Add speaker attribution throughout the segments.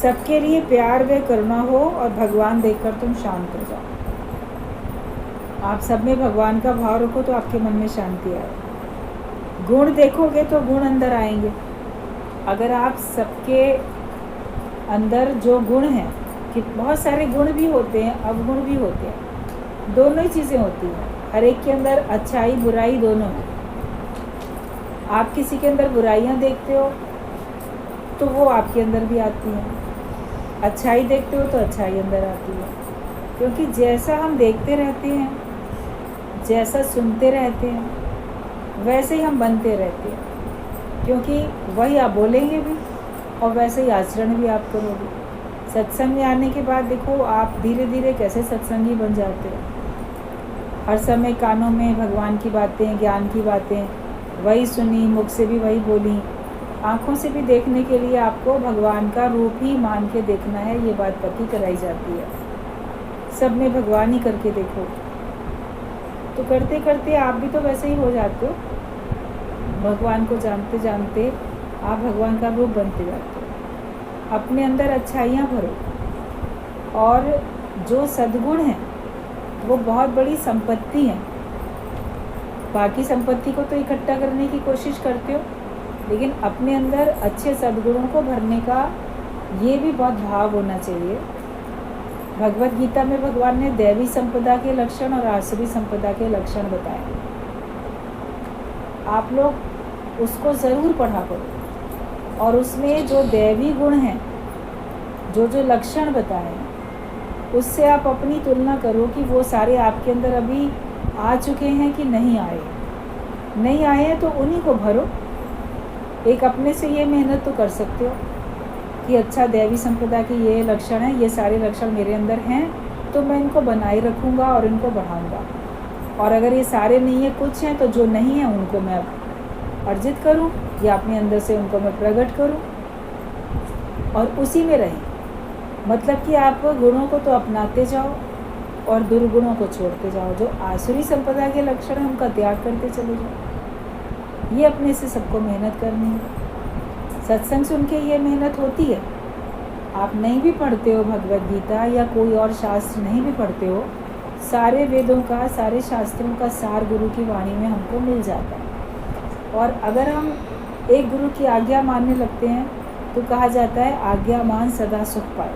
Speaker 1: सबके लिए प्यार व करुणा हो और भगवान देखकर तुम शांत हो जाओ। आप सब में भगवान का भाव रखो तो आपके मन में शांति आए। गुण देखोगे तो गुण अंदर आएंगे। अगर आप सबके अंदर जो गुण हैं, कि बहुत सारे गुण भी होते हैं, अवगुण भी होते हैं, दोनों ही चीज़ें होती हैं। हर एक के अंदर अच्छाई बुराई दोनों है। आप किसी के अंदर बुराइयां देखते हो तो वो आपके अंदर भी आती हैं, अच्छाई देखते हो तो अच्छाई अंदर आती है। क्योंकि जैसा हम देखते रहते हैं, जैसा सुनते रहते हैं, वैसे ही हम बनते रहते हैं। क्योंकि वही आप बोलेंगे भी और वैसे ही आचरण भी आप करोगे। सत्संग में आने के बाद देखो आप धीरे धीरे कैसे सत्संगी बन जाते हो। हर समय कानों में भगवान की बातें, ज्ञान की बातें वही सुनी, मुख से भी वही बोली, आँखों से भी देखने के लिए आपको भगवान का रूप ही मान के देखना है, ये बात पक्की कराई जाती है। सब में भगवान ही करके देखो, तो करते करते आप भी तो वैसे ही हो जाते हो। भगवान को जानते जानते आप भगवान का रूप बनते जाते हो। अपने अंदर अच्छाइयाँ भरो, और जो सद्गुण हैं वो बहुत बड़ी संपत्ति है। बाकी संपत्ति को तो इकट्ठा करने की कोशिश करते हो, लेकिन अपने अंदर अच्छे सद्गुणों को भरने का ये भी बहुत भाव होना चाहिए। भगवत गीता में भगवान ने दैवी संपदा के लक्षण और आसुरी संपदा के लक्षण बताए। आप लोग उसको ज़रूर पढ़ा करो, और उसमें जो दैवी गुण हैं, जो जो लक्षण बताए हैं, उससे आप अपनी तुलना करो कि वो सारे आपके अंदर अभी आ चुके हैं कि नहीं आए। नहीं आए हैं तो उन्हीं को भरो। एक अपने से ये मेहनत तो कर सकते हो कि अच्छा दैवी संपदा की ये लक्षण है, ये सारे लक्षण मेरे अंदर हैं, तो मैं इनको बनाए रखूँगा और इनको बढ़ाऊँगा। और अगर ये सारे नहीं है, कुछ हैं, तो जो नहीं है उनको मैं अर्जित करूँ या अपने अंदर से उनको मैं प्रकट करूँ और उसी में रहें। मतलब कि आप गुणों को तो अपनाते जाओ और दुर्गुणों को छोड़ते जाओ। जो आसुरी संपदा के लक्षण हैं उनका त्याग करते चले जाओ। ये अपने से सबको मेहनत करनी है। सत्संग सुन के ये मेहनत होती है। आप नहीं भी पढ़ते हो भगवत गीता या कोई और शास्त्र नहीं भी पढ़ते हो, सारे वेदों का, सारे शास्त्रों का सार गुरु की वाणी में हमको मिल जाता है। और अगर हम एक गुरु की आज्ञा मानने लगते हैं तो कहा जाता है आज्ञा मान सदा सुख पाए।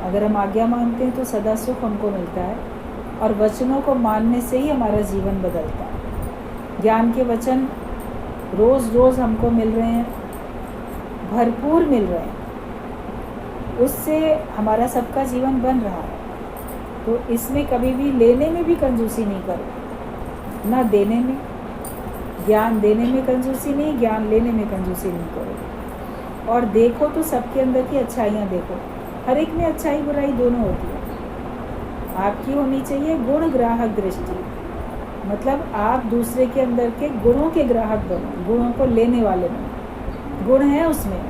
Speaker 1: अगर हम आज्ञा मानते हैं तो सदा सुख हमको मिलता है, और वचनों को मानने से ही हमारा जीवन बदलता है। ज्ञान के वचन रोज़ रोज़ हमको मिल रहे हैं, भरपूर मिल रहे हैं, उससे हमारा सबका जीवन बन रहा है। तो इसमें कभी भी लेने में भी कंजूसी नहीं करो, ना देने में। ज्ञान देने में कंजूसी नहीं, ज्ञान लेने में कंजूसी नहीं करो। और देखो तो सबके अंदर की अच्छाइयाँ देखो। हर एक में अच्छाई बुराई दोनों होती है। आपकी होनी चाहिए गुण ग्राहक दृष्टि, मतलब आप दूसरे के अंदर के गुणों के ग्राहक बनो, गुणों को लेने वाले बनो। गुण है उसमें,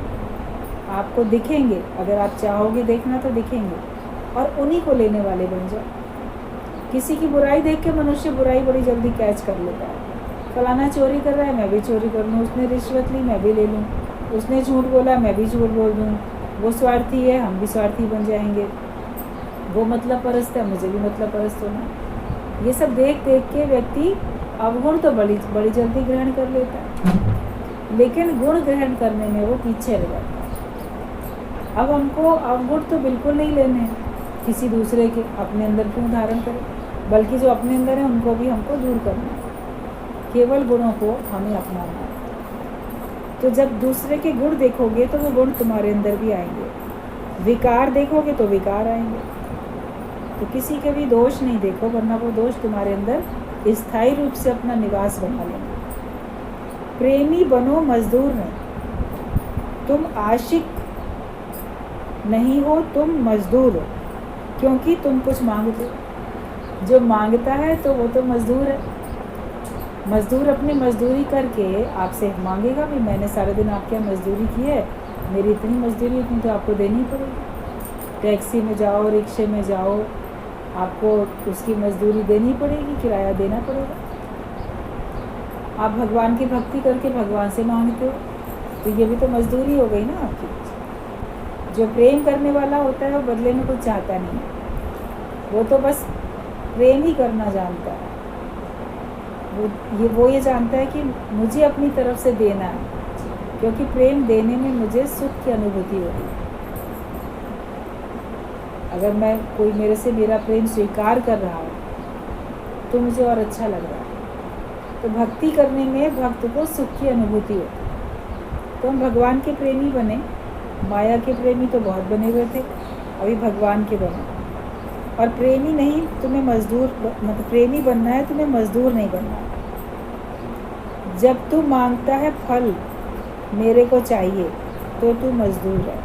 Speaker 1: आपको दिखेंगे, अगर आप चाहोगे देखना तो दिखेंगे, और उन्हीं को लेने वाले बन जाओ। किसी की बुराई देख के मनुष्य बुराई बड़ी जल्दी कैच कर लेता है। फलाना चोरी कर रहा है, मैं भी चोरी कर लूँ। उसने रिश्वत ली, मैं भी ले लूँ। उसने झूठ बोला, मैं भी झूठ बोल दूँ। वो स्वार्थी है, हम भी स्वार्थी बन जाएंगे। वो मतलब परस्त है, मुझे भी मतलब परस्त होना। ये सब देख देख के व्यक्ति अवगुण तो बड़ी बड़ी जल्दी ग्रहण कर लेता है, लेकिन गुण ग्रहण करने में वो पीछे रह जाता है। अब हमको अवगुण तो बिल्कुल नहीं लेने हैं किसी दूसरे के, अपने अंदर क्यों धारण करें, बल्कि जो अपने अंदर है उनको भी हमको दूर करना है। केवल गुणों को हमें अपनाना है। तो जब दूसरे के गुण देखोगे तो वो गुण तुम्हारे अंदर भी आएंगे। विकार देखोगे तो विकार आएंगे। तो किसी के भी दोष नहीं देखो, वरना वो दोष तुम्हारे अंदर स्थायी रूप से अपना निवास बना लेंगे। प्रेमी बनो, मजदूर नहीं। तुम आशिक नहीं हो, तुम मजदूर हो, क्योंकि तुम कुछ मांगते हो। जो मांगता है तो वो तो मजदूर है। मजदूर अपनी मजदूरी करके आपसे मांगेगा भी, मैंने सारे दिन आपके यहाँ मजदूरी की है, मेरी इतनी मजदूरी, इतनी तो आपको देनी पड़ेगी। टैक्सी में जाओ, रिक्शे में जाओ, आपको उसकी मजदूरी देनी पड़ेगी, किराया देना पड़ेगा। आप भगवान की भक्ति करके भगवान से मांगते हो, तो ये भी तो मजदूरी हो गई ना आपकी। जो प्रेम करने वाला होता है वो बदले में कुछ चाहता नहीं है, वो तो बस प्रेम ही करना जानता है। वो ये जानता है कि मुझे अपनी तरफ से देना है, क्योंकि प्रेम देने में मुझे सुख की अनुभूति होती है। अगर मैं कोई मेरे से मेरा प्रेम स्वीकार कर रहा हो तो मुझे और अच्छा लग रहा है। तो भक्ति करने में भक्त को सुख की अनुभूति होती है। तो हम भगवान के प्रेमी बने, माया के प्रेमी तो बहुत बने हुए थे, अभी भगवान के बने। और प्रेमी नहीं, तुम्हें मजदूर मतलब प्रेमी बनना है, तुम्हें मजदूर नहीं बनना है। जब तू मांगता है फल मेरे को चाहिए तो तू मजदूर है।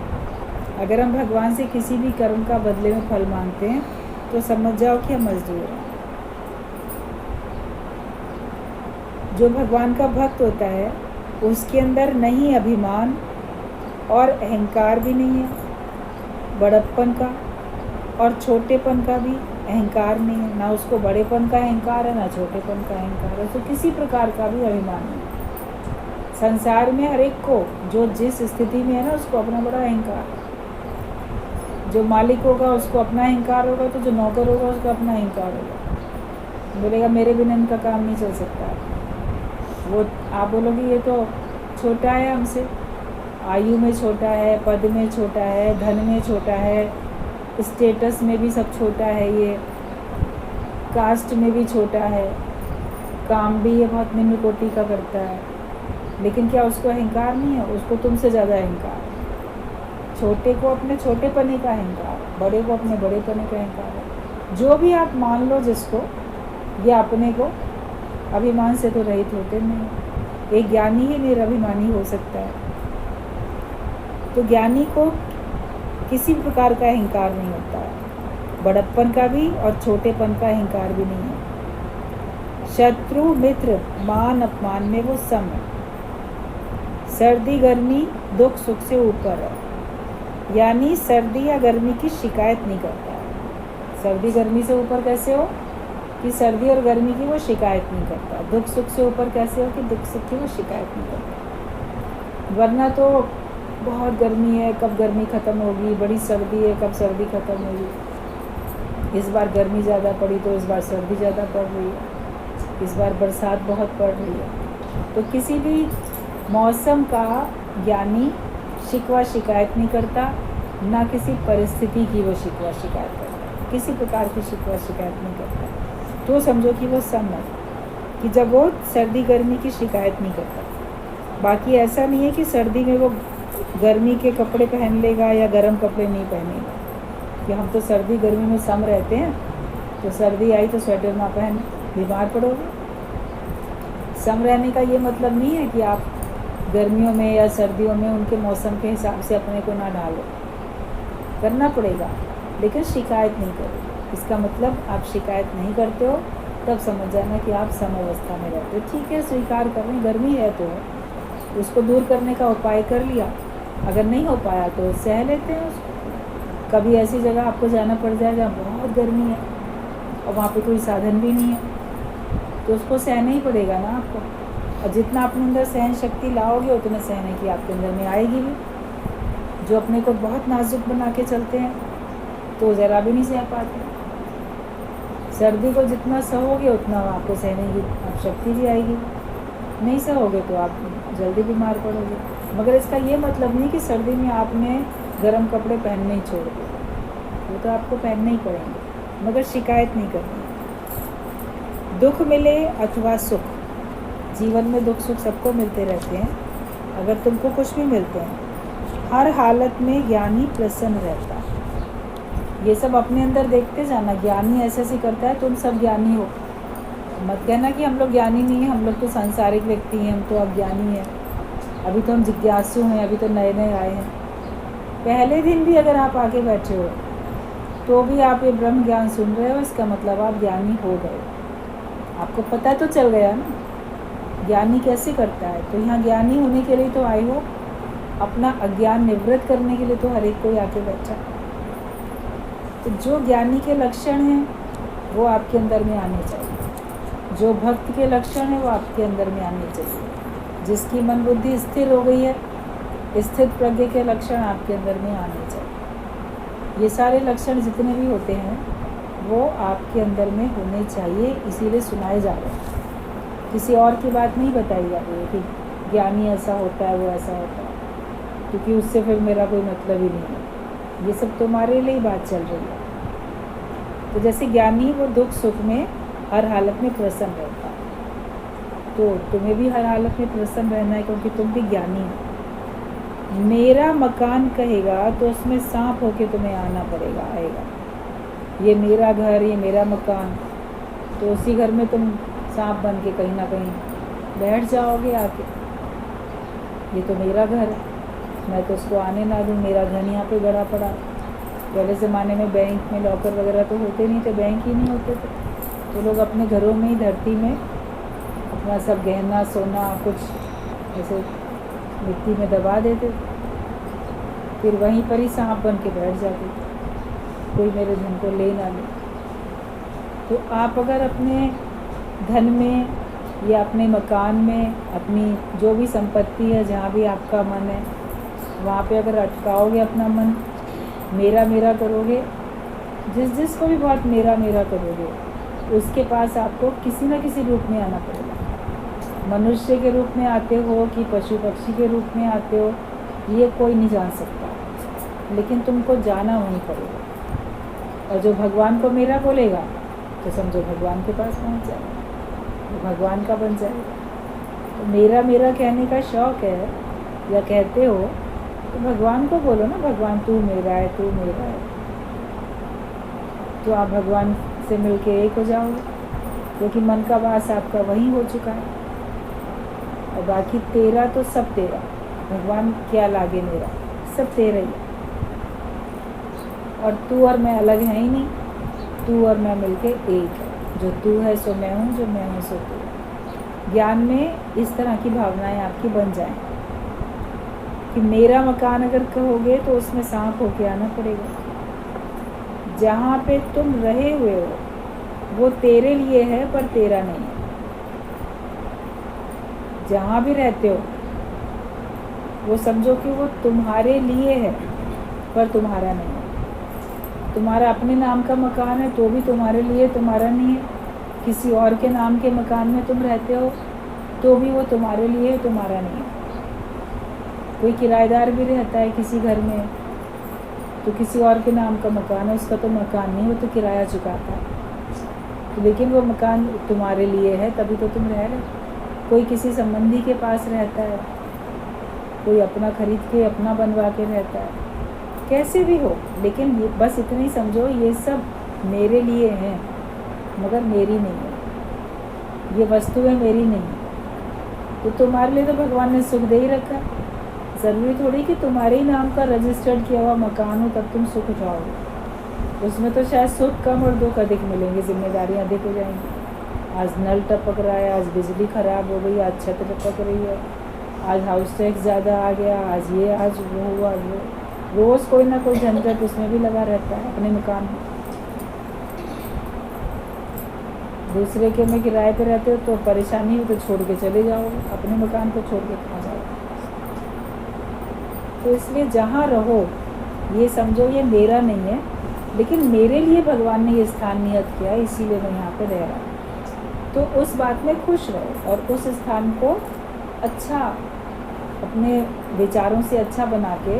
Speaker 1: अगर हम भगवान से किसी भी कर्म का बदले में फल मांगते हैं तो समझ जाओ कि हम मजदूर हैं। जो भगवान का भक्त होता है उसके अंदर नहीं अभिमान और अहंकार भी नहीं है, बड़प्पन का और छोटेपन का भी अहंकार नहीं है। ना उसको बड़ेपन का अहंकार है, ना छोटेपन का अहंकार है, तो किसी प्रकार का भी अभिमान नहीं। संसार में हर एक को जो जिस स्थिति में है ना, उसको अपना बड़ा अहंकार है। जो मालिक होगा उसको अपना अहंकार होगा, तो जो नौकर होगा उसको अपना अहंकार होगा। बोलेगा मेरे बिना इनका काम नहीं चल सकता। वो आप बोलोगे ये तो छोटा है हमसे, आयु में छोटा है, पद में छोटा है, धन में छोटा है, स्टेटस में भी सब छोटा है, ये कास्ट में भी छोटा है, काम भी ये बहुत निम्न कोटि का करता है। लेकिन क्या उसको अहंकार नहीं है? उसको तुमसे ज़्यादा अहंकार है। छोटे को अपने छोटेपने का अहंकार, बड़े को अपने बड़ेपने का अहंकार है। जो भी आप मान लो जिसको, ये अपने को अभिमान से तो रहित होते नहीं। एक ज्ञानी ही निरभिमानी हो सकता है। तो ज्ञानी को किसी प्रकार का अहंकार नहीं होता है, बड़प्पन का भी और छोटेपन का अहंकार भी नहीं है। शत्रु मित्र मान अपमान में वो सम है। सर्दी गर्मी दुख सुख से ऊपर है, यानी सर्दी या गर्मी की शिकायत नहीं करता है। सर्दी गर्मी से ऊपर कैसे हो कि सर्दी और गर्मी की वो शिकायत नहीं करता। दुख सुख से ऊपर कैसे हो कि दुख सुख की वो शिकायत नहीं करता। वरना तो बहुत गर्मी है, कब गर्मी ख़त्म होगी, बड़ी सर्दी है, कब सर्दी ख़त्म होगी। इस बार गर्मी ज़्यादा पड़ी तो इस बार सर्दी ज़्यादा पड़ रही है, इस बार बरसात बहुत पड़ रही है। तो किसी भी मौसम का ज्ञानी शिकवा शिकायत नहीं करता, ना किसी परिस्थिति की वो शिकवा शिकायत करता, किसी प्रकार की शिकवा शिकायत नहीं करता। तो समझो कि वो सम है, कि जब वो सर्दी गर्मी की शिकायत नहीं करता। बाकी ऐसा नहीं है कि सर्दी में वो गर्मी के कपड़े पहन लेगा या गर्म कपड़े नहीं पहनेगा। कि हम तो सर्दी गर्मी में सम रहते हैं, तो सर्दी आई तो स्वेटर ना पहने, बीमार पड़ोगे। सम रहने का ये मतलब नहीं है कि आप गर्मियों में या सर्दियों में उनके मौसम के हिसाब से अपने को ना ढालो, करना पड़ेगा, लेकिन शिकायत नहीं करो। इसका मतलब आप शिकायत नहीं करते हो, तब समझ जाना कि आप सम अवस्था में रहते हो। ठीक है, स्वीकार कर रहे, गर्मी है तो उसको दूर करने का उपाय कर लिया, अगर नहीं हो पाया तो सह लेते हैं उसको। कभी ऐसी जगह आपको जाना पड़ जाए जहाँ बहुत गर्मी है और वहाँ पे कोई साधन भी नहीं है, तो उसको सहना ही पड़ेगा ना आपको। और जितना अपने अंदर सहन शक्ति लाओगे उतना सहने की आपके अंदर में आएगी भी। जो अपने को बहुत नाजुक बना के चलते हैं तो ज़रा भी नहीं सह पाते। सर्दी को जितना सहोगे उतना आपको सहने की आप शक्ति भी आएगी, नहीं सहोगे तो आप जल्दी बीमार पड़ोगे। मगर इसका ये मतलब नहीं कि सर्दी में आपने गर्म कपड़े पहनने ही छोड़ दो, वो तो आपको पहनने ही पड़ेंगे, मगर शिकायत नहीं करनी। दुख मिले अथवा सुख, जीवन में दुख सुख सबको मिलते रहते हैं, अगर तुमको कुछ भी मिलते हैं, हर हालत में ज्ञानी प्रसन्न रहता है। ये सब अपने अंदर देखते जाना, ज्ञानी ऐसे ऐसे करता है, तुम सब ज्ञानी हो। मत कहना कि हम लोग ज्ञानी नहीं हैं, हम लोग तो सांसारिक व्यक्ति हैं, हम तो अब ज्ञानी हैं, अभी तो हम जिज्ञासु हैं, अभी तो नए नए आए हैं। पहले दिन भी अगर आप आके बैठे हो तो भी आप ये ब्रह्म ज्ञान सुन रहे हो, इसका मतलब आप ज्ञानी हो गए। आपको पता तो चल गया ना ज्ञानी कैसे करता है। तो यहाँ ज्ञानी होने के लिए तो आए हो, अपना अज्ञान निवृत्त करने के लिए तो हर एक कोई आके बैठा। तो जो ज्ञानी के लक्षण हैं वो आपके अंदर में आने चाहिए, जो भक्त के लक्षण हैं वो आपके अंदर में आने चाहिए। जिसकी मन बुद्धि स्थिर हो गई है स्थित प्रज्ञ के लक्षण आपके अंदर में आने चाहिए। ये सारे लक्षण जितने भी होते हैं वो आपके अंदर में होने चाहिए, इसीलिए सुनाए जा रहे हैं। किसी और की बात नहीं बताई जा रही है कि ज्ञानी ऐसा होता है, वो ऐसा होता है, क्योंकि उससे फिर मेरा कोई मतलब ही नहीं है। ये सब तुम्हारे लिए ही बात चल रही है। तो जैसे ज्ञानी वो दुख सुख में हर हालत में प्रसन्न रहता है, तो तुम्हें भी हर हालत में प्रसन्न रहना है, क्योंकि तुम भी ज्ञानी हो। मेरा मकान कहेगा तो उसमें सांप होके तुम्हें आना पड़ेगा, आएगा। ये मेरा घर, ये मेरा मकान, तो उसी घर में तुम सांप बन के कहीं ना कहीं बैठ जाओगे आके। ये तो मेरा घर है, मैं तो उसको आने ना दूँ, मेरा घर यहाँ पे गड़ा पड़ा। पहले ज़माने में बैंक में लॉकर वगैरह तो होते नहीं थे, बैंक ही नहीं होते थे, तो लोग अपने घरों में ही धरती में अपना सब गहना सोना कुछ ऐसे मिट्टी में दबा देते थे, फिर वहीं पर ही सांप बन के बैठ जाते थे, कोई मेरे धन को ले ना ले। तो आप अगर अपने धन में या अपने मकान में, अपनी जो भी संपत्ति है, जहाँ भी आपका मन है, वहाँ पे अगर अटकाओगे अपना मन, मेरा मेरा करोगे, जिसको भी बहुत मेरा मेरा करोगे, उसके पास आपको किसी न किसी रूप में आना पड़ेगा। मनुष्य के रूप में आते हो कि पशु पक्षी के रूप में आते हो, ये कोई नहीं जान सकता, लेकिन तुमको जाना वहीं पड़ेगा। और जो भगवान को मेरा बोलेगा तो समझो भगवान के पास पहुंच जाएगा, तो भगवान का बन जाएगा। तो मेरा मेरा कहने का शौक़ है या कहते हो तो भगवान को बोलो ना, भगवान तू मेरा है, तू मेरा है, तो आप भगवान से मिलके एक हो जाओगे, क्योंकि मन का वास आपका वहीं हो चुका है। और बाकी तेरा तो सब तेरा, भगवान क्या लागे मेरा, सब तेरा ही है। और तू और मैं अलग है ही नहीं, तू और मैं मिलके एक है। जो तू है सो मैं हूँ, जो मैं हूँ सो तू है। ज्ञान में इस तरह की भावनाएं आपकी बन जाएं कि मेरा मकान अगर कहोगे तो उसमें सांप होके आना पड़ेगा। जहाँ पे तुम रहे हुए हो वो तेरे लिए है पर तेरा नहीं है। जहाँ भी रहते हो वो समझो कि वो तुम्हारे लिए है पर तुम्हारा नहीं है। तुम्हारा अपने नाम का मकान है तो भी तुम्हारे लिए, तुम्हारा नहीं है। किसी और के नाम के मकान में तुम रहते हो तो भी वो तुम्हारे लिए है, तुम्हारा नहीं है। कोई किराएदार भी रहता है किसी घर में तो किसी और के नाम का मकान है, उसका तो मकान नहीं, वो तो किराया चुकाता है, तो लेकिन वो मकान तुम्हारे लिए है, तभी तो तुम रह रहे हो। कोई किसी संबंधी के पास रहता है, कोई अपना खरीद के अपना बनवा के रहता है, कैसे भी हो, लेकिन बस इतना ही समझो ये सब मेरे लिए हैं मगर मेरी नहीं है, ये वस्तुएं मेरी नहीं है। तो तुम्हारे लिए तो भगवान ने सुख दे ही रखा। ज़रूरी थोड़ी कि तुम्हारे ही नाम का रजिस्टर्ड किया हुआ मकान हो तब तुम सुख उठाओगे। उसमें तो शायद सुख कम और दुख अधिक मिलेंगे, जिम्मेदारियाँ अधिक हो जाएंगी। आज नल टपक रहा है, आज बिजली ख़राब हो गई, आज छत टपक रही है, आज हाउस टैक्स ज़्यादा आ गया, आज ये, आज वो हुआ, वो रोज़ कोई ना कोई झंझट उसमें भी लगा रहता है अपने मकान में। दूसरे के में किराए पे रहते हो तो परेशानी हो तो छोड़ के चले जाओगे, अपने मकान को छोड़ के कहाँ जाओगे। तो इसलिए जहाँ रहो ये समझो ये मेरा नहीं है, लेकिन मेरे लिए भगवान ने ये स्थान नियत किया है, इसीलिए मैं यहाँ पे रह रहा हूँ। तो उस बात में खुश रहो और उस स्थान को अच्छा अपने विचारों से अच्छा बना के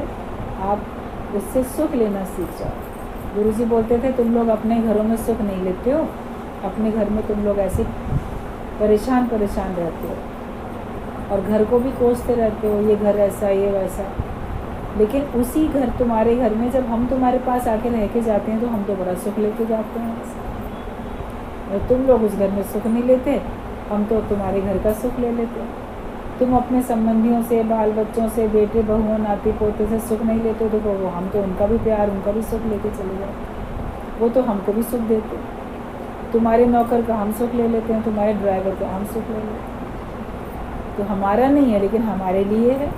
Speaker 1: आप उससे सुख लेना सीख जाओ। गुरुजी बोलते थे तुम लोग अपने घरों में सुख नहीं लेते हो, अपने घर में तुम लोग ऐसे परेशान रहते हो और घर को भी कोसते रहते हो, ये घर ऐसा, ये वैसा। लेकिन उसी घर, तुम्हारे घर में जब हम तुम्हारे पास आके रह के जाते हैं तो हम तो बड़ा सुख लेके जाते हैं, और तुम लोग उस घर में सुख नहीं लेते, हम तो तुम्हारे घर का सुख ले लेते हैं। तुम अपने संबंधियों से, बाल बच्चों से, बेटे बहुओं नाती पोते से सुख नहीं लेते तो वो हम तो उनका भी प्यार, उनका भी सुख लेके चले जाते, वो तो हमको भी सुख देते। तुम्हारे नौकर का हम सुख ले लेते हैं, तुम्हारे ड्राइवर का हम सुख ले लेते हैं। तो हमारा नहीं है लेकिन हमारे लिए है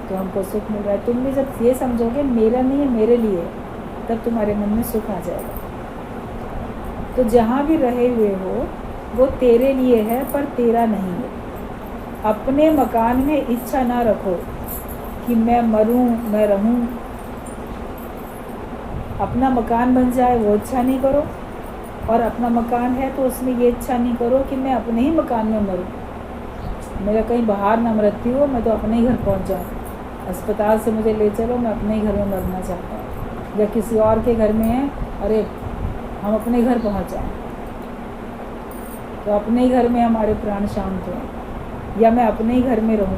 Speaker 1: तो हमको सुख मिल रहा है। तुम भी जब ये समझोगे मेरा नहीं है मेरे लिए, तब तुम्हारे मन में सुख आ जाएगा। तो जहाँ भी रहे हुए हो वो तेरे लिए है पर तेरा नहीं है। अपने मकान में इच्छा ना रखो कि मैं मरूं, मैं रहूं, अपना मकान बन जाए वो इच्छा नहीं करो, और अपना मकान है तो उसमें ये इच्छा नहीं करो कि मैं अपने ही मकान में मरूं, मेरा कहीं बाहर ना मृत्यु हो, मैं तो अपने ही घर पहुंच जाऊं, अस्पताल से मुझे ले चलो, मैं अपने ही घर में मरना चाहता हूँ। या किसी और के घर में है, अरे हम अपने घर पहुंच जाएं, तो अपने ही घर में हमारे प्राण शांत हों। या मैं अपने ही घर में रहूं।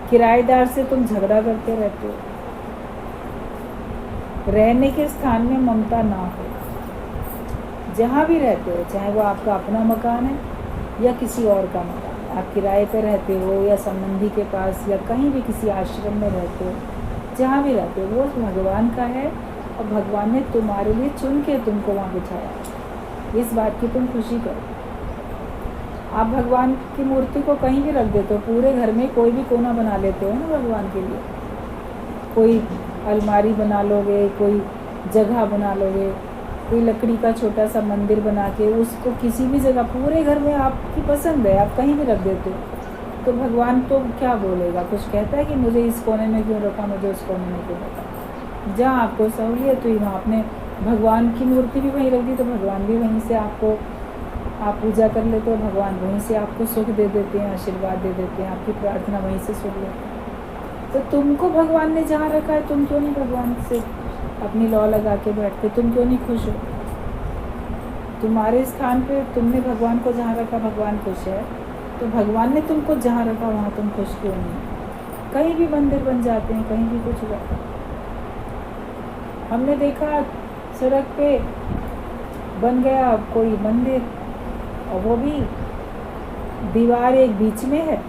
Speaker 1: किराएदार से तुम झगड़ा करते रहते हो। रहने के स्थान में ममता ना हो। जहाँ भी रहते हो, चाहे वो आपका अपना मकान है या किसी और का मकान, आप किराए पर रहते हो या संबंधी के पास या कहीं भी किसी आश्रम में रहते हो, जहाँ भी रहते हो वो भगवान का है, और भगवान ने तुम्हारे लिए चुन के तुमको वहाँ बिठाया। इस बात की तुम खुशी करो। आप भगवान की मूर्ति को कहीं भी रख देते हो, पूरे घर में कोई भी कोना बना लेते हो ना भगवान के लिए। कोई अलमारी बना लोगे, कोई जगह बना लोगे, कोई लकड़ी का छोटा सा मंदिर बना के उसको किसी भी जगह, पूरे घर में आपकी पसंद है, आप कहीं भी रख देते हो, तो भगवान तो क्या बोलेगा? कुछ कहता है कि मुझे इस कोने में क्यों रखा, मुझे उस कोने में क्यों रखा? जहाँ आपको सहूलियत हुई वहाँ आपने भगवान की मूर्ति भी वहीं रख दी, तो भगवान भी वहीं से आपको, आप पूजा कर लेते हो, भगवान वहीं से आपको सुख दे देते हैं, आशीर्वाद दे देते हैं, आपकी प्रार्थना वहीं से सुन लेते हैं। तो तुमको भगवान ने जहाँ रखा है, तुम क्यों नहीं भगवान से अपनी लौ लगा के बैठते? तुम क्यों नहीं खुश हो? तुम्हारे स्थान पे तुमने भगवान को जहाँ रखा, भगवान खुश है, तो भगवान ने तुमको जहाँ रखा वहाँ तुम खुश क्यों नहीं? कहीं भी मंदिर बन जाते हैं, कहीं भी कुछ हुआ। हमने देखा सड़क पे बन गया कोई मंदिर, और वो भी दीवार एक बीच में है,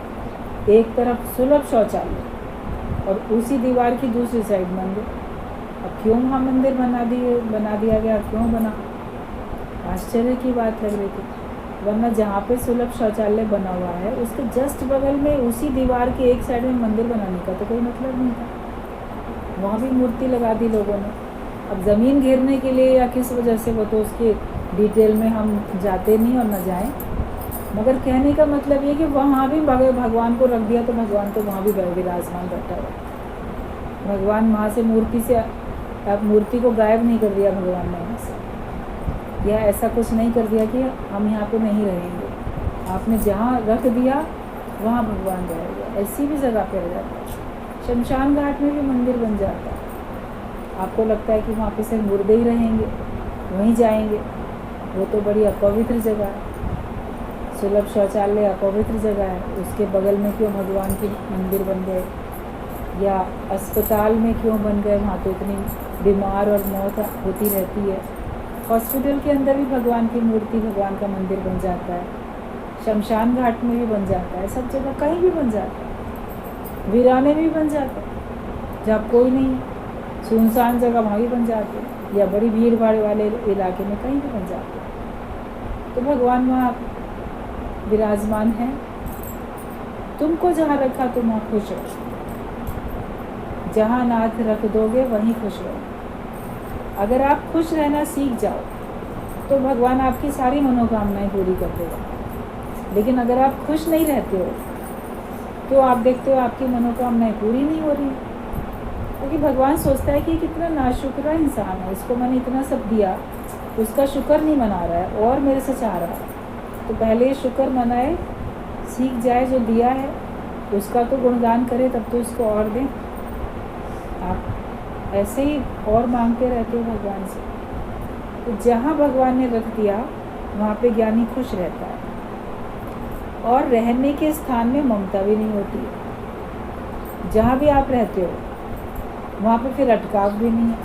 Speaker 1: एक तरफ सुलभ शौचालय और उसी दीवार की दूसरी साइड मंदिर। अब क्यों वहाँ मंदिर बना दिया गया? क्यों बना? आश्चर्य की बात लग रही थी। वरना जहाँ पे सुलभ शौचालय बना हुआ है उसके जस्ट बगल में उसी दीवार के एक साइड में मंदिर बनाने का तो कोई मतलब नहीं था। वहाँ भी मूर्ति लगा दी लोगों ने। अब ज़मीन घेरने के लिए या किस वजह से, वो तो उसके डिटेल में हम जाते नहीं और न जाएं, मगर कहने का मतलब ये कि वहाँ भी भगवान को रख दिया, तो भगवान तो वहाँ भी विराजमान बैठा हुआ। भगवान वहाँ से मूर्ति को गायब नहीं कर दिया भगवान ने वहाँ से, या ऐसा कुछ नहीं कर दिया कि हम यहाँ पे नहीं रहेंगे। आपने जहाँ रख दिया वहाँ भगवान रहेगा। ऐसी भी जगह पे रह जाता है। शमशान घाट में भी मंदिर बन जाता है। आपको लगता है कि वहाँ पे सिर्फ मुर्दे ही रहेंगे, वहीं जाएंगे, वो तो बड़ी अपवित्र जगह है। सुलभ शौचालय अपवित्र जगह है, उसके बगल में क्यों भगवान के मंदिर बन गए? या अस्पताल में क्यों बन गए? वहाँ तो इतनी बीमार और मौत होती रहती है। हॉस्पिटल के अंदर भी भगवान की मूर्ति, भगवान का मंदिर बन जाता है। शमशान घाट में भी बन जाता है, सब जगह कहीं भी बन जाता है। वीराने में भी बन जाता है, जहाँ कोई नहीं, सुनसान जगह वहाँ भी बन जाते हैं, या बड़ी भीड़ भाड़ वाले इलाके में कहीं भी बन जाते हैं। तो भगवान वहाँ विराजमान है। तुमको जहाँ रखा तुम वहाँ खुश हो। जहाँ नाथ रख दोगे वहीं खुश रहो। अगर आप खुश रहना सीख जाओ तो भगवान आपकी सारी मनोकामनाएं पूरी कर देगा। लेकिन अगर आप खुश नहीं रहते हो तो आप देखते हो आपकी मनोकामनाएं पूरी नहीं हो रही, क्योंकि भगवान सोचता है कि कितना नाशुक्र इंसान है, इसको मैंने इतना सब दिया, उसका शुक्र नहीं मना रहा है और मेरे से चाह रहा है। तो पहले शुक्र मनाए, सीख जाए जो दिया है उसका तो गुणगान करे, तब तो उसको और दें। आप ऐसे ही और मांगते रहते हो भगवान से। तो जहाँ भगवान ने रख दिया वहाँ पे ज्ञानी खुश रहता है, और रहने के स्थान में ममता भी नहीं होती है। जहाँ भी आप रहते हो वहाँ पे फिर अटकाव भी नहीं है,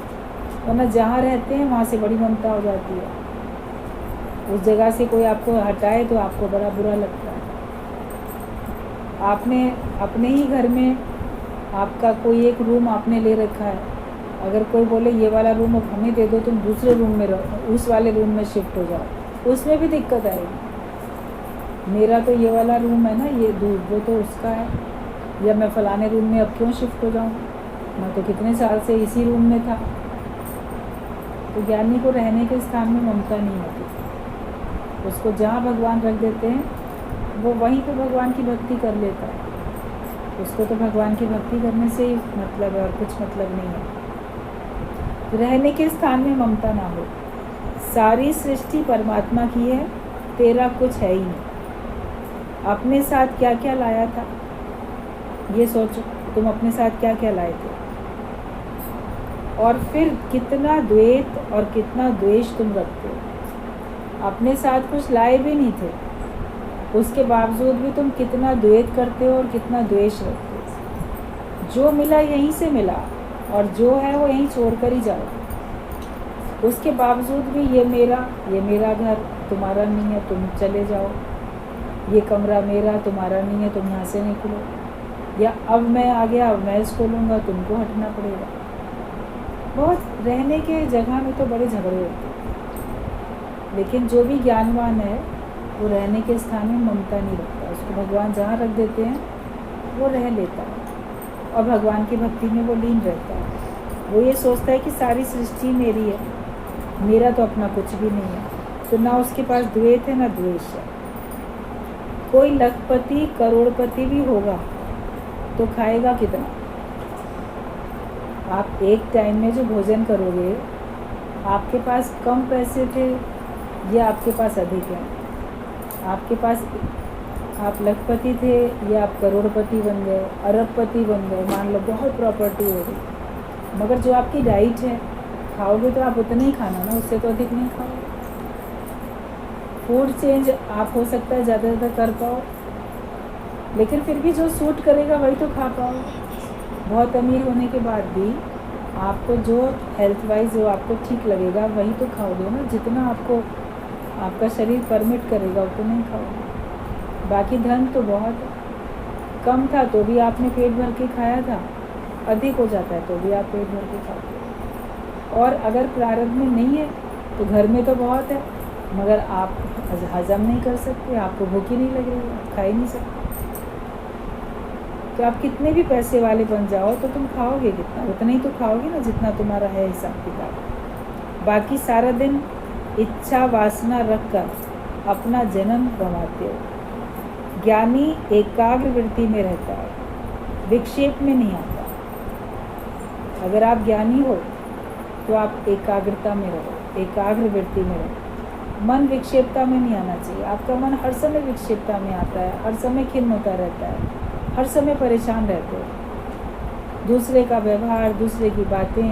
Speaker 1: वरना जहाँ रहते हैं वहाँ से बड़ी ममता हो जाती है। उस जगह से कोई आपको हटाए तो आपको बड़ा बुरा लगता है। आपने अपने ही घर में आपका कोई एक रूम आपने ले रखा है, अगर कोई बोले ये वाला रूम अब हमें दे दो, तुम दूसरे रूम में रहो, उस वाले रूम में शिफ्ट हो जाओ, उसमें भी दिक्कत आएगी। मेरा तो ये वाला रूम है ना, ये दूर, वो तो उसका है, या मैं फ़लाने रूम में अब क्यों शिफ्ट हो जाऊँ, मैं तो कितने साल से इसी रूम में था। तो ज्ञानी को रहने के स्थान में ममता नहीं होती। उसको जहाँ भगवान रख देते हैं वो वहीं पे भगवान की भक्ति कर लेता है। उसको तो भगवान की भक्ति करने से ही मतलब है और कुछ मतलब नहीं है। रहने के स्थान में ममता ना हो। सारी सृष्टि परमात्मा की है, तेरा कुछ है ही नहीं। अपने साथ क्या क्या लाया था ये सोचो, तुम अपने साथ क्या क्या लाए थे, और फिर कितना द्वेष और कितना द्वेष तुम रखते हो। अपने साथ कुछ लाए भी नहीं थे, उसके बावजूद भी तुम कितना द्वेष करते हो और कितना द्वेष रखते हो। जो मिला यहीं से मिला और जो है वो यहीं छोड़ कर ही जाओ। उसके बावजूद भी ये मेरा घर, तुम्हारा नहीं है, तुम चले जाओ। ये कमरा मेरा, तुम्हारा नहीं है, तुम यहाँ से निकलो। या अब मैं आ गया, अब मैं इसको लूँगा, तुमको हटना पड़ेगा। बहुत रहने के जगह में तो बड़े झगड़े होते हैं। लेकिन जो भी ज्ञानवान है वो रहने के स्थान में ममता नहीं रखता। उसको भगवान जहाँ रख देते हैं वो रह लेता है और भगवान की भक्ति में वो लीन रहता है। वो ये सोचता है कि सारी सृष्टि मेरी है, मेरा तो अपना कुछ भी नहीं है। तो ना उसके पास द्वेष है ना द्वेष है। कोई लखपति करोड़पति भी होगा तो खाएगा कितना? आप एक टाइम में जो भोजन करोगे, आपके पास कम पैसे थे या आपके पास अधिक हैं? आपके पास, आप लखपति थे या आप करोड़पति बन गए, अरबपति बन गए, मान लो बहुत प्रॉपर्टी हो गई, मगर जो आपकी डाइट है, खाओगे तो आप उतना ही खाना ना, उससे तो अधिक नहीं खाओगे। फूड चेंज आप हो सकता है ज़्यादा से ज़्यादा कर पाओ, लेकिन फिर भी जो सूट करेगा वही तो खा पाओगे। बहुत अमीर होने के बाद भी आपको जो हेल्थ वाइज जो आपको ठीक लगेगा वही तो खाओगे ना। जितना आपको आपका शरीर परमिट करेगा उतना ही खाओगे। बाकी धन तो बहुत है। कम था तो भी आपने पेट भर के खाया था, अधिक हो जाता है तो भी आप पेट भर के खाते हो। और अगर प्रारब्ध में नहीं है तो घर में तो बहुत है, मगर आप हजम नहीं कर सकते, आपको भूख ही नहीं लगेगी, आप खा ही नहीं सकते। तो आप कितने भी पैसे वाले बन जाओ तो तुम खाओगे कितना? उतना ही तो खाओगे ना जितना तुम्हारा है हिसाब किताब। बाकी सारा दिन इच्छा वासना रखकर अपना जन्म गंवाते हो। ज्ञानी एकाग्र वृत्ति में रहता है, विक्षेप में नहीं आता। अगर आप ज्ञानी हो तो आप एकाग्रता में रहो, एकाग्र वृत्ति में रहो। मन विक्षेपता में नहीं आना चाहिए। आपका मन हर समय विक्षेपता में आता है, हर समय खिन्न होता रहता है, हर समय परेशान रहते हो। दूसरे का व्यवहार, दूसरे की बातें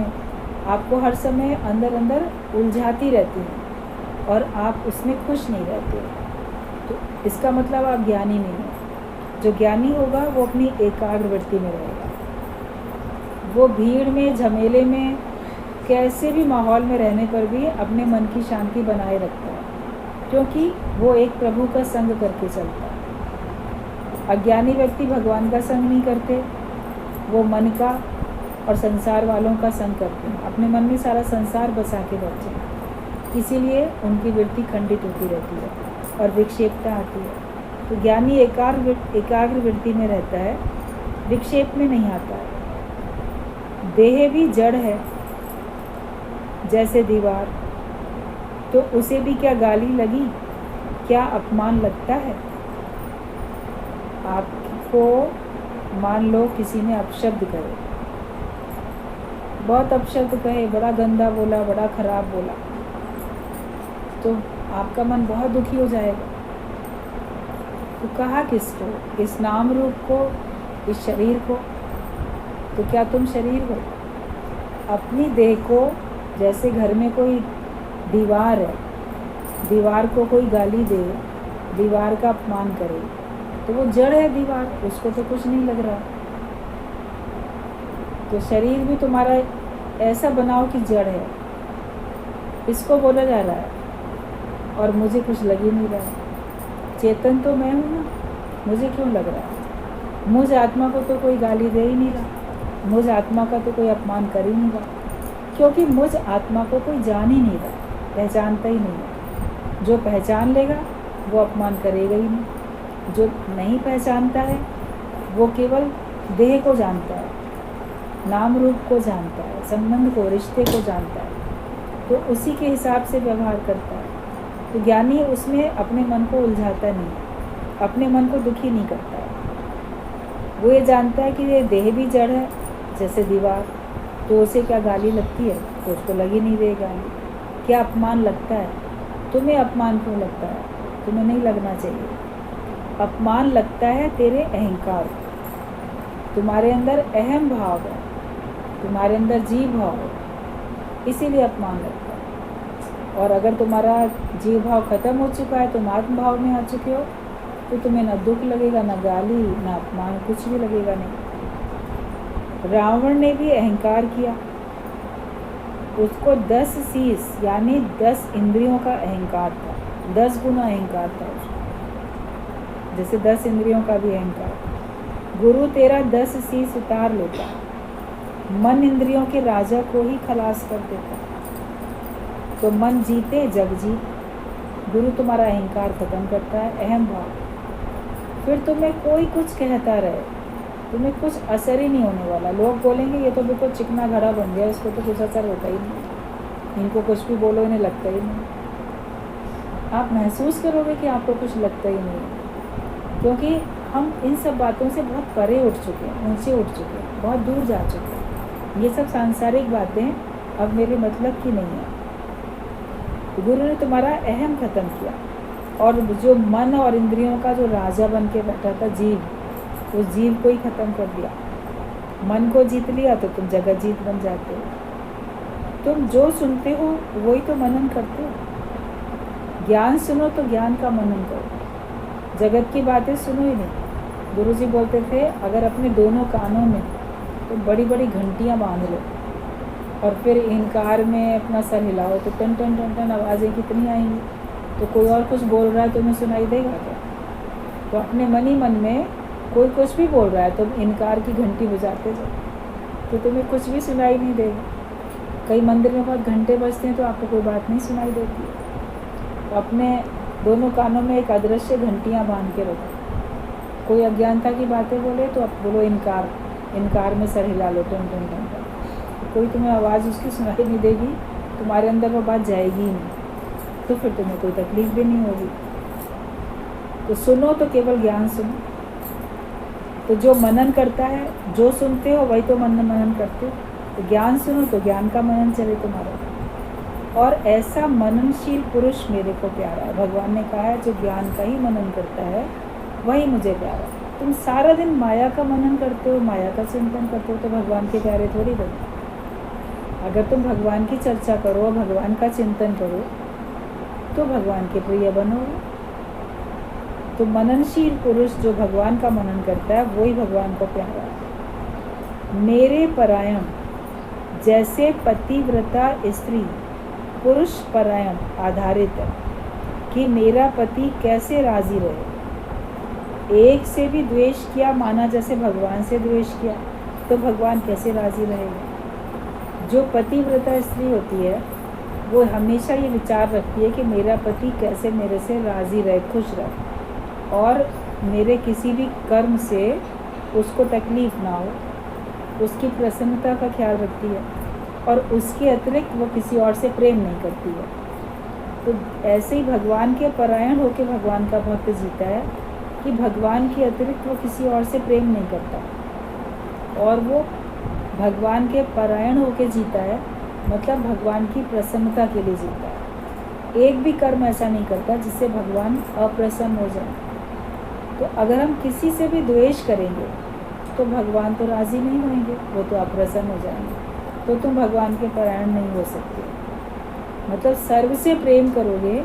Speaker 1: आपको हर समय अंदर अंदर उलझाती रहती हैं और आप उसमें खुश नहीं रहते। तो इसका मतलब आप ज्ञानी नहीं हो। जो ज्ञानी होगा वो अपनी एकाग्र वृत्ति में रहेगा। वो भीड़ में, झमेले में, कैसे भी माहौल में रहने पर भी अपने मन की शांति बनाए रखता है, क्योंकि वो एक प्रभु का संग करके चलता है। अज्ञानी व्यक्ति भगवान का संग नहीं करते, वो मन का और संसार वालों का संग करते हैं। अपने मन में सारा संसार बसा के बैठे हैं, इसीलिए उनकी वृत्ति खंडित होती रहती है और विक्षेपता आती है। तो ज्ञानी एकाग्र वृत्ति में रहता है, विक्षेप में नहीं आता है। देह भी जड़ है जैसे दीवार, तो उसे भी क्या गाली लगी, क्या अपमान लगता है? आपको मान लो किसी ने अपशब्द कहे, बहुत अपशब्द कहे, बड़ा गंदा बोला, बड़ा खराब बोला, तो आपका मन बहुत दुखी हो जाएगा। तो कहा किसको? इस नाम रूप को, इस शरीर को। तो क्या तुम शरीर हो? अपनी देह को, जैसे घर में कोई दीवार है, दीवार को कोई गाली दे, दीवार का अपमान करे, तो वो जड़ है दीवार, उसको तो कुछ नहीं लग रहा। तो शरीर भी तुम्हारा ऐसा बनाओ कि जड़ है, इसको बोला जा रहा है और मुझे कुछ लग ही नहीं रहा है। चेतन तो मैं हूँ ना, मुझे क्यों लग रहा है? मुझ आत्मा को तो कोई गाली दे ही नहीं रहा, मुझ आत्मा का तो कोई अपमान कर ही नहीं रहा, क्योंकि मुझ आत्मा को कोई जान ही नहीं रहा, पहचानता ही नहीं है। जो पहचान लेगा वो अपमान करेगा ही नहीं। जो नहीं पहचानता है वो केवल देह को जानता है, नाम रूप को जानता है, संबंध को, रिश्ते को जानता है, तो उसी के हिसाब से व्यवहार करता है। तो ज्ञानी उसमें अपने मन को उलझाता नहीं, अपने मन को दुखी नहीं करता है। वो ये जानता है कि ये देह भी जड़ है जैसे दीवार, तो उसे क्या गाली लगती है? तो उसको लग ही नहीं रही गाली। क्या अपमान लगता है? तुम्हें अपमान क्यों लगता है? तुम्हें नहीं लगना चाहिए। अपमान लगता है तेरे अहंकार, तुम्हारे अंदर अहम भाव है, तुम्हारे अंदर जीव भाव है, इसीलिए अपमान लगता है। और अगर तुम्हारा जीव भाव खत्म हो चुका है, तुम आत्म भाव में आ चुके हो, तो तुम्हें ना दुख लगेगा, ना गाली, ना अपमान, कुछ भी लगेगा नहीं। रावण ने भी अहंकार किया, उसको 10 शीश यानी 10 इंद्रियों का अहंकार था, 10 गुना अहंकार था उसको, जैसे 10 इंद्रियों का भी अहंकार। गुरु तेरा 10 शीश उतार लेता, मन इंद्रियों के राजा को ही खलास कर देता। तो मन जीते जग जीत, गुरु तुम्हारा अहंकार खत्म करता है, अहम भाव। फिर तुम्हें कोई कुछ कहता रहे, तुम्हें कुछ असर ही नहीं होने वाला। लोग बोलेंगे ये तो बिल्कुल चिकना घड़ा बन गया, इसको तो कुछ असर होता ही नहीं, इनको कुछ भी बोलो इन्हें लगता ही नहीं। आप महसूस करोगे कि आपको कुछ लगता ही नहीं है, क्योंकि हम इन सब बातों से बहुत परे उठ चुके हैं, ऊंचे उठ चुके हैं, बहुत दूर जा चुके हैं। ये सब सांसारिक बातें अब मेरे मतलब की नहीं है। गुरु ने तुम्हारा अहम खत्म किया, और जो मन और इंद्रियों का जो राजा बन के बैठा था जीव, उस जीव को ही खत्म कर दिया। मन को जीत लिया तो तुम जगत जीत बन जाते हो। तुम जो सुनते हो वही तो मनन करते हो। ज्ञान सुनो तो ज्ञान का मनन करो, जगत की बातें सुनो ही नहीं। गुरुजी बोलते थे अगर अपने दोनों कानों में तो बड़ी बड़ी घंटियाँ बांध लो, और फिर इनकार में अपना सर हिलाओ, तो टन टन टन टन आवाज़ें कितनी आएंगी। तो कोई और कुछ बोल रहा है तो तुम्हें सुनाई देगा क्या? तो अपने मन ही मन में कोई कुछ भी बोल रहा है, तुम इनकार की घंटी बजाते जाओ, तो तुम्हें कुछ भी सुनाई नहीं देगा। कई मंदिर में बहुत घंटे बजते हैं तो आपको कोई बात नहीं सुनाई देती। तो अपने दोनों कानों में एक अदृश्य घंटियाँ बांध के रखो। कोई अज्ञानता की बातें बोले तो आप बोलो इनकार, इनकार में सर हिला लो टन टन टन टन। कोई तुम्हें आवाज़ उसकी सुनाई नहीं देगी, तुम्हारे अंदर वो बात जाएगी ही नहीं, तो फिर तुम्हें कोई तकलीफ भी नहीं होगी। तो सुनो तो केवल ज्ञान सुनो। तो जो मनन करता है, जो सुनते हो वही तो मनन करते हो। तो ज्ञान सुनो तो ज्ञान का मनन चले तुम्हारा। और ऐसा मननशील पुरुष मेरे को प्यारा है। भगवान ने कहा है जो ज्ञान का ही मनन करता है वही मुझे प्यारा। तुम सारा दिन माया का मनन करते हो, माया का चिंतन करते हो, तो भगवान के प्यारे थोड़ी बनो। अगर तुम भगवान की चर्चा करो, भगवान का चिंतन करो, तो भगवान के प्रिय बनोगे। तो मननशील पुरुष जो भगवान का मनन करता है वही भगवान को प्यारा है। मेरे परायण जैसे पतिव्रता स्त्री पुरुष परायण आधारित है कि मेरा पति कैसे राजी रहे। एक से भी द्वेष किया माना जैसे भगवान से द्वेष किया, तो भगवान कैसे राजी रहेगा। जो पतिव्रता स्त्री होती है वो हमेशा ये विचार रखती है कि मेरा पति कैसे मेरे से राज़ी रहे, खुश रहे, और मेरे किसी भी कर्म से उसको तकलीफ़ ना हो, उसकी प्रसन्नता का ख्याल रखती है, और उसके अतिरिक्त वो किसी और से प्रेम नहीं करती है। तो ऐसे ही भगवान के परायण होकर भगवान का भक्त जीता है कि भगवान के अतिरिक्त वो किसी और से प्रेम नहीं करता, और वो भगवान के परायण होकर जीता है, मतलब भगवान की प्रसन्नता के लिए जीता है। एक भी कर्म ऐसा नहीं करता जिससे भगवान अप्रसन्न हो जाए। तो अगर हम किसी से भी द्वेष करेंगे तो भगवान तो राज़ी नहीं होंगे, वो तो अप्रसन्न हो जाएंगे, तो तुम भगवान के परायण नहीं हो सकते। मतलब सर्व से प्रेम करोगे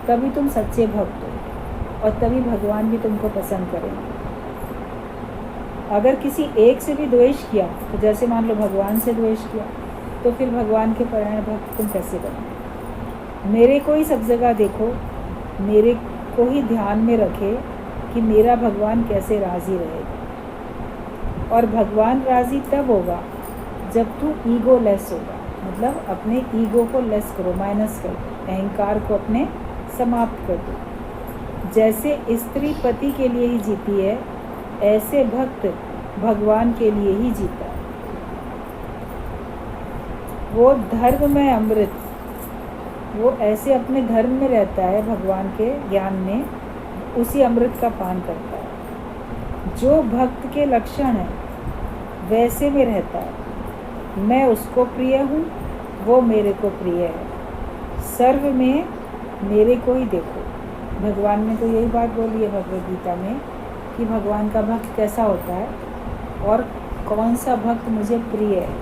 Speaker 1: तभी तुम सच्चे भक्त हो, और तभी भगवान भी तुमको पसंद करेंगे। अगर किसी एक से भी द्वेष किया, तो जैसे मान लो भगवान से द्वेष किया, तो फिर भगवान के परायण भक्त तुम कैसे बनो। मेरे को ही सब जगह देखो, मेरे को ही ध्यान में रखे कि मेरा भगवान कैसे राज़ी रहेगा। और भगवान राज़ी तब होगा जब तू ईगो लेस होगा, मतलब अपने ईगो को लेस करो, माइनस कर दो, अहंकार को अपने समाप्त कर दो। जैसे स्त्री पति के लिए ही जीती है, ऐसे भक्त भगवान के लिए ही जीता है। वो धर्म में अमृत, वो ऐसे अपने धर्म में रहता है, भगवान के ज्ञान में, उसी अमृत का पान करता है। जो भक्त के लक्षण है वैसे में रहता है, मैं उसको प्रिय हूँ, वो मेरे को प्रिय है। सर्व में मेरे को ही देखो। भगवान ने तो यही बात बोली है भगवद गीता में कि भगवान का भक्त कैसा होता है और कौन सा भक्त मुझे प्रिय है।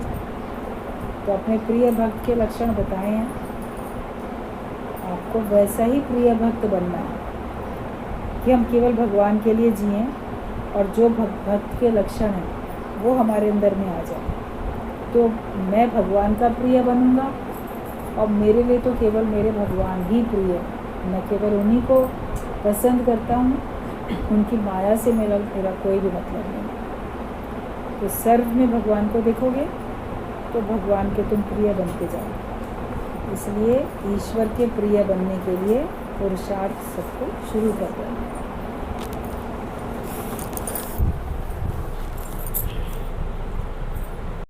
Speaker 1: तो अपने प्रिय भक्त के लक्षण बताए हैं। आपको वैसा ही प्रिय भक्त बनना है कि हम केवल भगवान के लिए जिएं और जो भक्त के लक्षण हैं वो हमारे अंदर में आ जाए। तो मैं भगवान का प्रिय बनूंगा और मेरे लिए तो केवल मेरे भगवान ही प्रिय है। मैं केवल उन्हीं को पसंद करता हूँ, उनकी माया से मेरा कोई भी मतलब नहीं। तो सर्व में भगवान को देखोगे तो भगवान के तुम प्रिय बनते जाओगे। इसलिए ईश्वर के प्रिय बनने के लिए पुरुषार्थ सबको शुरू कर देना।